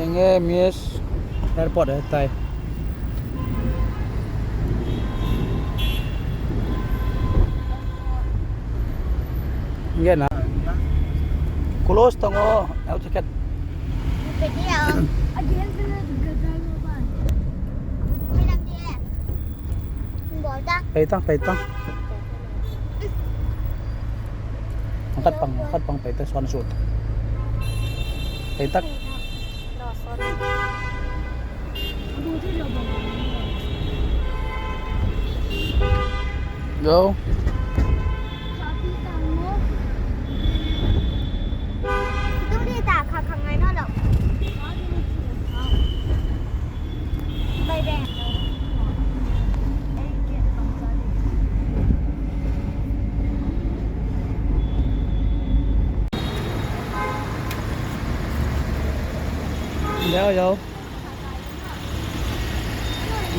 nghe Miss Airport ở Tây nghe nè close tangoเอาticket ไปเที่ยวไม่ทำดีอ่ะบอกจ้ะ ไปtăng angkat pangไปsoan sudไปตัก รอโซนดูที่เราบอก go ชอบที่ตังโมต้องดีตาค่ะข้างในนอกดอกใบแดง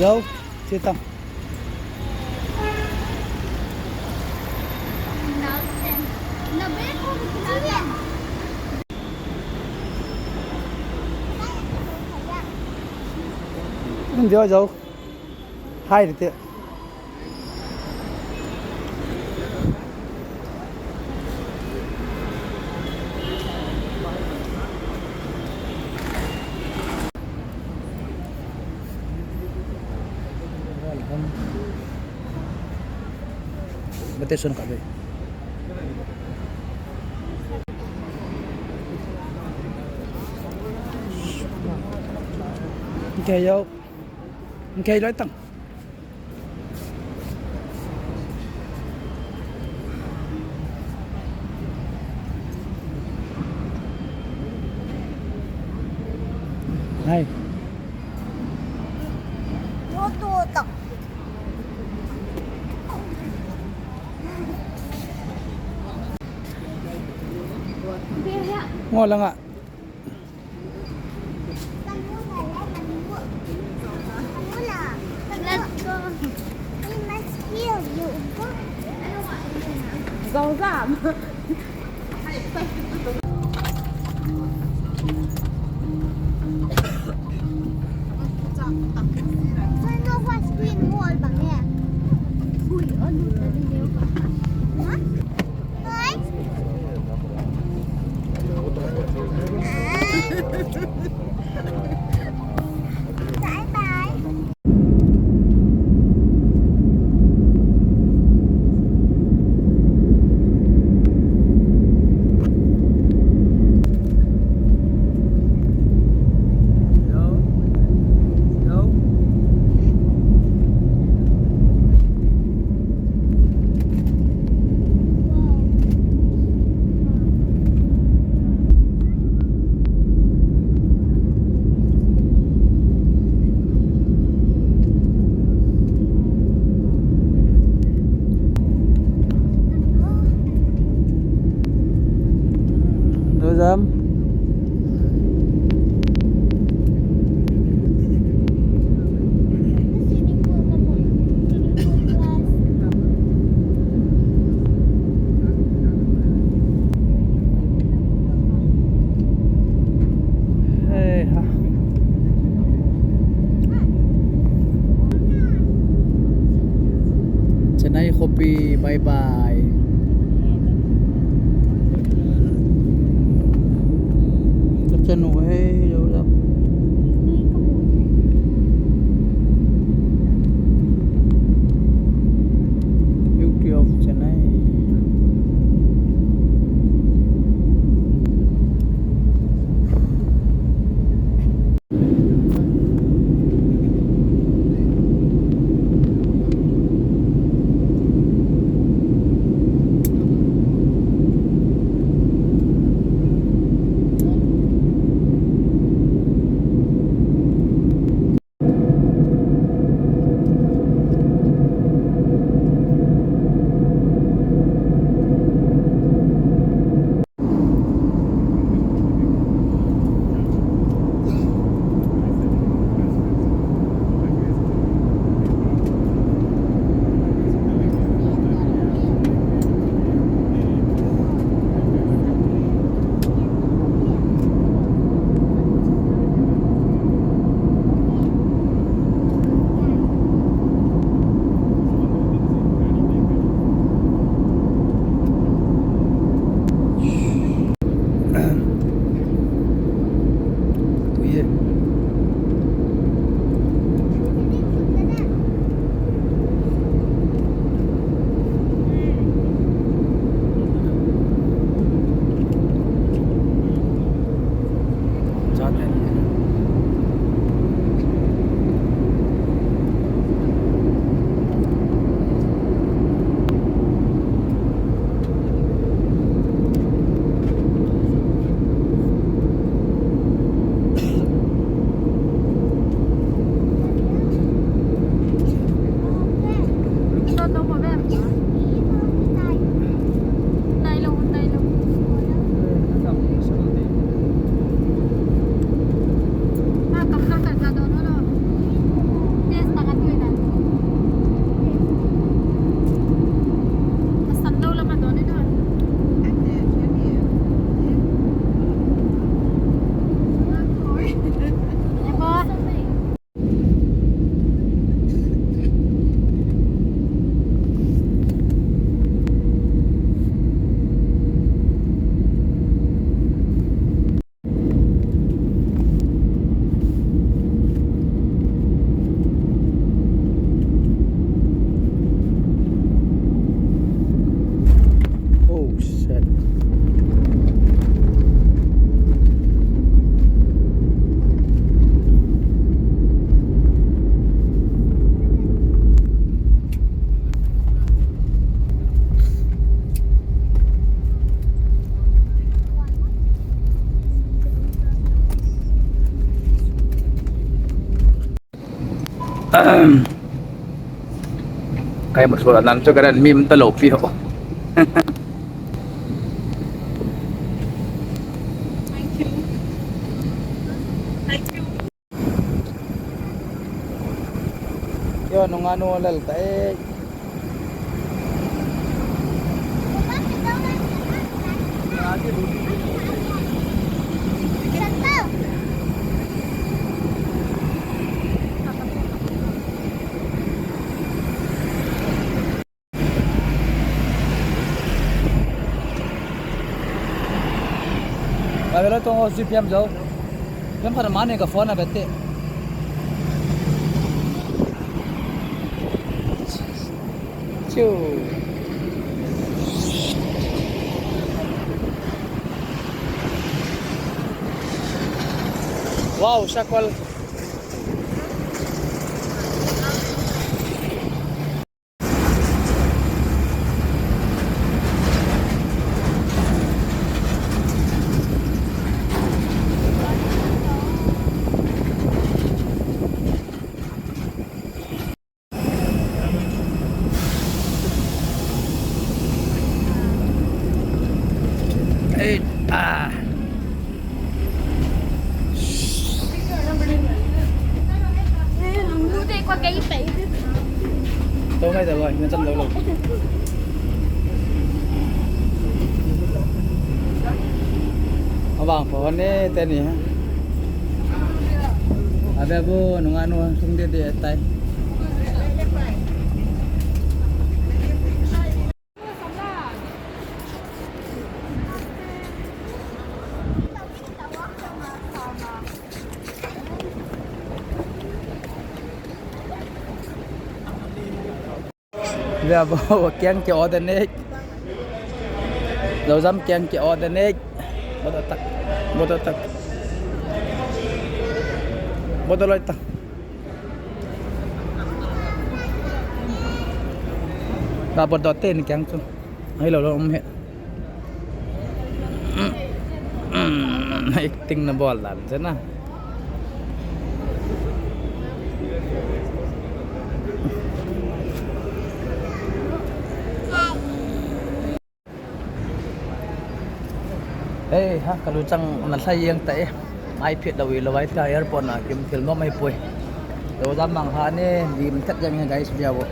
vô chưa tăng nó biết không nó biết không vô đâu hai được tiện bete sun ka be okay vô okay nói tăng này vô tua tộc ngon lắm ạ Gấu giảm Sao nó qua screen wall bằng nè Ui, ơn nút là đi nếu hả? Ơi Bye bye đưa dâm hey ha Chennai Kopi bye bye Kaya masulanan so kanan meme talopyo. Yo nung ano lal tae. Bây giờ tôi GPM rồi. Em phải mang cái phone này về tệ. Chú. Wow, shakwal. Đâu ngay rồi, nhân dân đâu rồi. Abang, pohon ni tadi ha. Ada bu, nung anu, sung dia di atas. Giờ bộ kén cho tên ấy rồi dám kén cho tên ấy bố tắc lôi tắc bà bố đọt tên kén cho hay là ông hết acting na bola thế nào eh ha kalau cang nasay yang tae ai phiệt đầu là vai ta airport na kim film no mai pui do dam mang ha ne dim that jang guys dia bo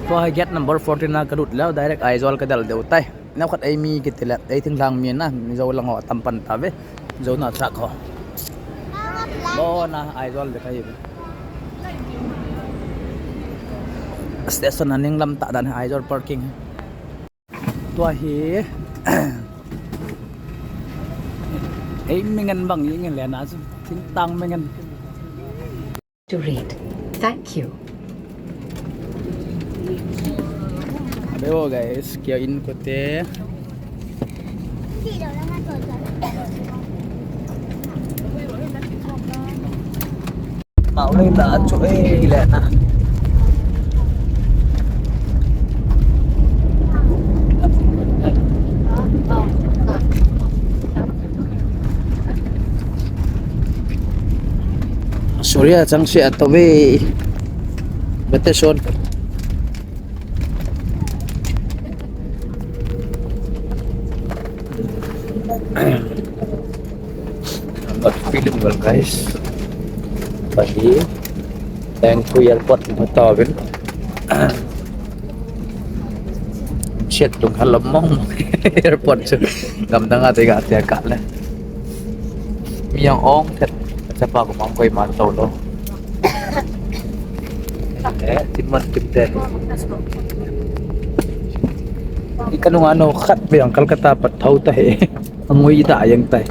to I get number 14 na kadut lao direct aizol ka dal deu tai naw khat ai mi kitila ai thing lang mi na mi zo lang ho tampan ta ve zo na truck ho bo na aizol de kai station aning lam ta dan aizol parking to hi ấy mình ăn bằng những người lẽ nào chính tăng mình ăn to read. Thank you. Hello guys, kia in ko te mau lên ta chỗ ấy lẽ nào Surya chẳng sẽ tao về bete son not feeling well guys pagi thank you airport matawin shit tung halam mong airport gam dang ate ga ate ka le miyang ong thật sa pa ko mang koy man tolo timan tipten ikanong ano khat biyang Calcutta pat thau ta he amoy ita ayang tay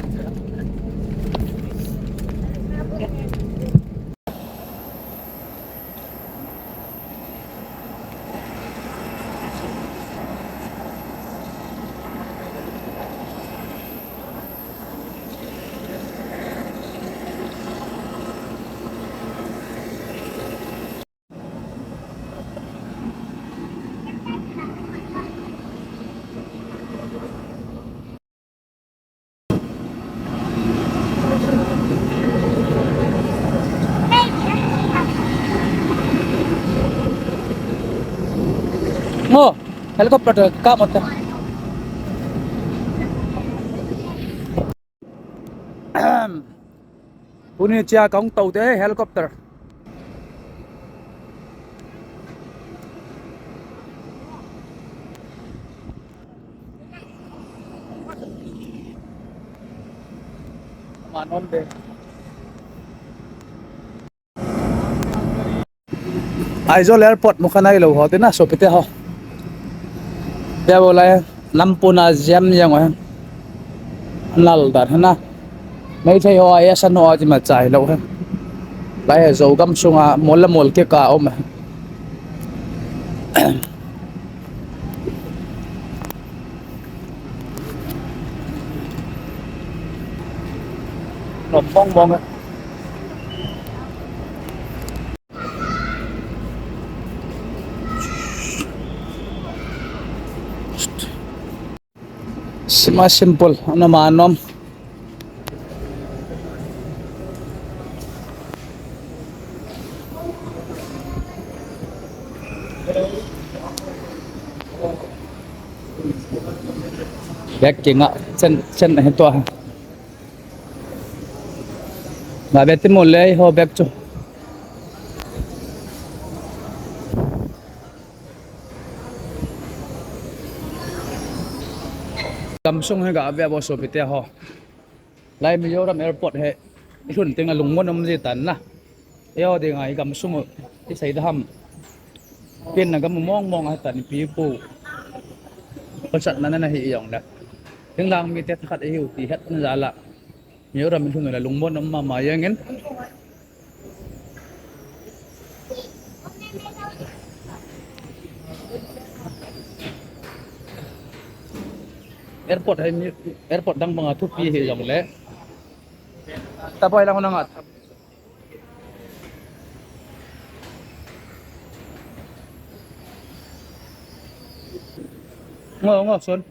Oh, helicopter ka mo ta. Puni chia cống tàu thế helicopter. Manon de. Aizawl airport mukhanai lo ho te na so pite ho. Ya bolai lampuna jam yang wa. Nal dar na. Mấy thầy ho ai san ho ji ma chai lo ha. Lai zo gam sunga mol mol ke ka om. Nó bong bong á. Mas simple ano manom. Bag kinga sen hen to. Ba beti mole ho bag chu. Samsung hay cả về bộ số bị ho. Lai mi yo ram airport he. Thun ting là lung mon om ji tan na. Yo de ngai Samsung ti sai dam. Pin na gam mong mong ha tan pi pu. Pasat na na hi yong da. Tiếng lang mi te khat e hiu ti het na za la. Mi yo ram thun là lung mon om ma yang en. Airport đang mga thupi hi jong le tapoy lang ko nangat ngo son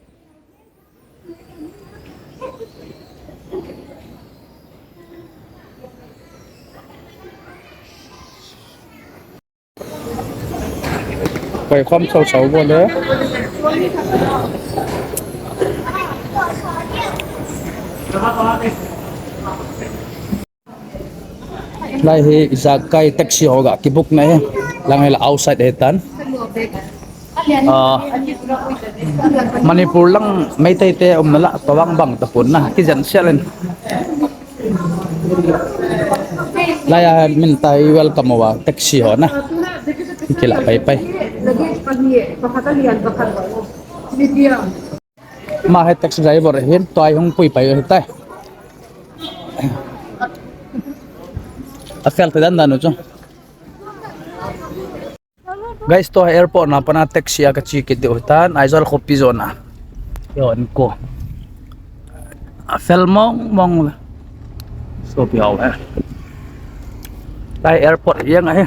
phải không sâu sâu vô nữa lai hi zakai taxi hoga ki book na lang la outside hetan Manipur lang may tay te nala tawang bang tapon na ki jan sialen laya min tay welcome wa taxi ho na kila pai ma he taxi driver hin toy hong pui pai hetai afel te dan danu cho guys to airport na pana taxi ka chikit de utan aizal khopi zona yon ko afel mong so pi ho lai airport yang ai